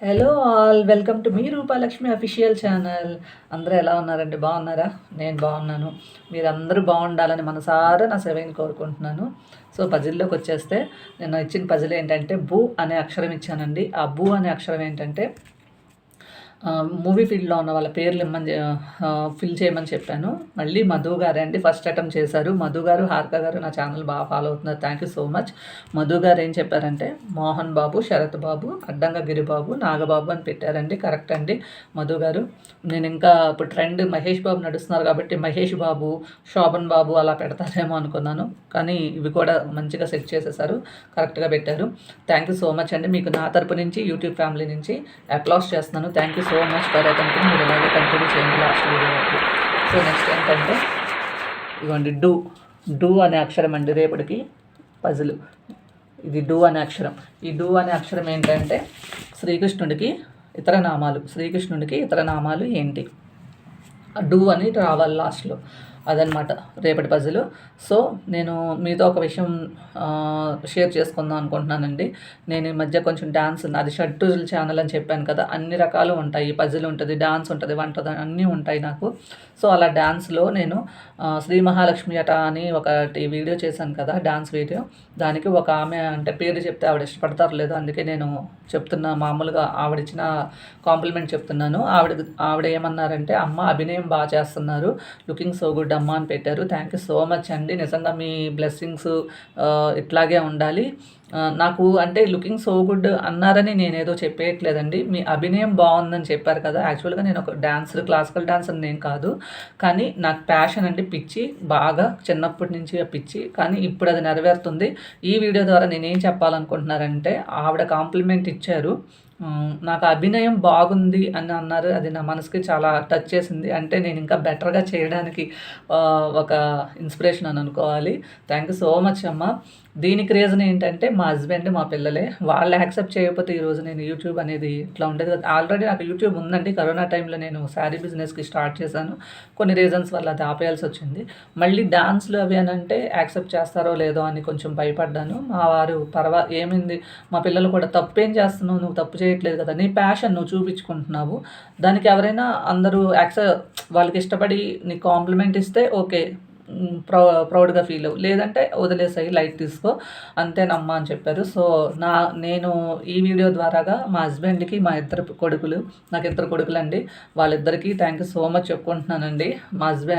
Hello all welcome to me Roopalakshmi official channel. అందరూ ఎలా ఉన్నారండి? బాగున్నారా? నేను బాగున్నాను. మీరందరూ బాగుండాలని మనసారా నా సేవని కోరుకుంటున్నాను. సో పజిల్లోకి వచ్చేస్తే నేను ఇచ్చిన పజిల్ ఏంటంటే బూ అనే అక్షరం ఇచ్చానండి. ఆ బూ అనే అక్షరం ఏంటంటే మూవీ ఫీల్డ్లో ఉన్న వాళ్ళ పేర్లు ఫిల్ చేయమని చెప్పాను. మళ్ళీ మధు గారే అండి ఫస్ట్ అటెంప్ట్ చేశారు. మధు గారు, హారిక గారు నా ఛానల్ బాగా ఫాలో అవుతున్నారు. Thank you so much. Madhu గారు ఏం చెప్పారంటే మోహన్ బాబు, శరత్ బాబు, అడ్డంగా గిరిబాబు, నాగబాబు అని పెట్టారండి. కరెక్ట్ అండి మధు గారు. నేను ఇంకా ఇప్పుడు ట్రెండ్ మహేష్ బాబు నడుస్తున్నారు కాబట్టి మహేష్ బాబు, శోభన్ బాబు అలా పెడతారేమో అనుకున్నాను. కానీ ఇవి కూడా మంచిగా సెట్ చేసేసారు, కరెక్ట్గా పెట్టారు. థ్యాంక్ యూ సో మచ్ అండి. మీకు నా తరపు నుంచి యూట్యూబ్ ఫ్యామిలీ నుంచి అప్లాస్ చేస్తున్నాను. Thank you so much for attempting. మీరు ఇలాగే కంటిన్యూ చేయండి లాస్ట్ వీడియో వరకు. సో నెక్స్ట్ ఏంటంటే ఇవ్వండి డూ అనే అక్షరం అండి రేపటికి పజిల్. ఇది డూ అనే అక్షరం. ఈ డూ అనే అక్షరం ఏంటంటే శ్రీకృష్ణుడికి ఇతర నామాలు ఏంటి? డూ అని రావాలి లాస్ట్లో. అదనమాట రేపటి పజిల్. సో నేను మీతో ఒక విషయం షేర్ చేసుకుందాం అనుకుంటున్నానండి. నేను ఈ మధ్య కొంచెం డ్యాన్స్ అది షడ్రుచుల ఛానల్ అని చెప్పాను కదా, అన్ని రకాలు ఉంటాయి. పజిల్ ఉంటుంది, డాన్స్ ఉంటుంది, వంట అన్నీ ఉంటాయి నాకు. సో అలా డ్యాన్స్లో నేను శ్రీ మహాలక్ష్మి అట అని ఒకటి వీడియో చేశాను కదా, డాన్స్ వీడియో. దానికి ఒక ఆమె అంటే పేరు చెప్తే ఆవిడ ఇష్టపడతారు లేదు, అందుకే నేను చెప్తున్నా, మామూలుగా ఆవిడిచ్చిన కాంప్లిమెంట్ చెప్తున్నాను. ఆవిడ ఏమన్నారంటే అమ్మ అభినయం బాగా చేస్తున్నారు, లుకింగ్ సో గుడ్ అమ్మ అని పెట్టారు. థ్యాంక్ యూ సో మచ్ అండి. నిజంగా మీ బ్లెస్సింగ్స్ ఇట్లాగే ఉండాలి. నాకు అంటే లుకింగ్ సో గుడ్ అన్నారని నేనేదో చెప్పేయట్లేదండి. మీ అభినయం బాగుందని చెప్పారు కదా. యాక్చువల్గా నేను ఒక డాన్సర్, క్లాసికల్ డాన్సర్ నేను కాదు, కానీ నాకు ప్యాషన్ అండి, పిచ్చి, బాగా చిన్నప్పటి నుంచి పిచ్చి. కానీ ఇప్పుడు అది నెరవేరుతుంది. ఈ వీడియో ద్వారా నేనేం చెప్పాలనుకుంటున్నారంటే ఆవిడ కాంప్లిమెంట్ ఇచ్చారు, నాకు అభినయం బాగుంది అని అన్నారు. అది నా మనసుకి చాలా టచ్ చేసింది. అంటే నేను ఇంకా బెటర్గా చేయడానికి ఒక ఇన్స్పిరేషన్ అని అనుకోవాలి. థ్యాంక్ యూ సో మచ్ అమ్మ. దీనికి రీజన్ ఏంటంటే మా హస్బెండ్, మా పిల్లలే. వాళ్ళు యాక్సెప్ట్ చేయకపోతే ఈరోజు నేను యూట్యూబ్ అనేది ఇట్లా ఉండేది కదా. ఆల్రెడీ నాకు యూట్యూబ్ ఉందండి. కరోనా టైంలో నేను శారీ బిజినెస్కి స్టార్ట్ చేశాను. కొన్ని రీజన్స్ వల్ల అది ఆపేయాల్సి వచ్చింది. మళ్ళీ డాన్స్లు అవి అని అంటే యాక్సెప్ట్ చేస్తారో లేదో అని కొంచెం భయపడ్డాను. మా వారు ఏమైంది, మా పిల్లలు కూడా తప్పేం చేస్తున్నావు, నువ్వు తప్పు చేయట్లేదు కదా, నీ ప్యాషన్ నువ్వు చూపించుకుంటున్నావు, దానికి ఎవరైనా అందరూ వాళ్ళకి ఇష్టపడి నీ కాంప్లిమెంట్ ఇస్తే ఓకే, ప్రౌడ్గా ఫీల్ అవ్వు, లేదంటే వదిలేసాయి, లైట్ తీసుకో, అంతేనమ్మా అని చెప్పారు. సో నేను ఈ వీడియో ద్వారాగా మా హస్బెండ్కి, నాకు ఇద్దరు కొడుకులు అండి, వాళ్ళిద్దరికీ థ్యాంక్ యూ సో మచ్ చెప్పుకుంటున్నానండి. మా హస్బెండ్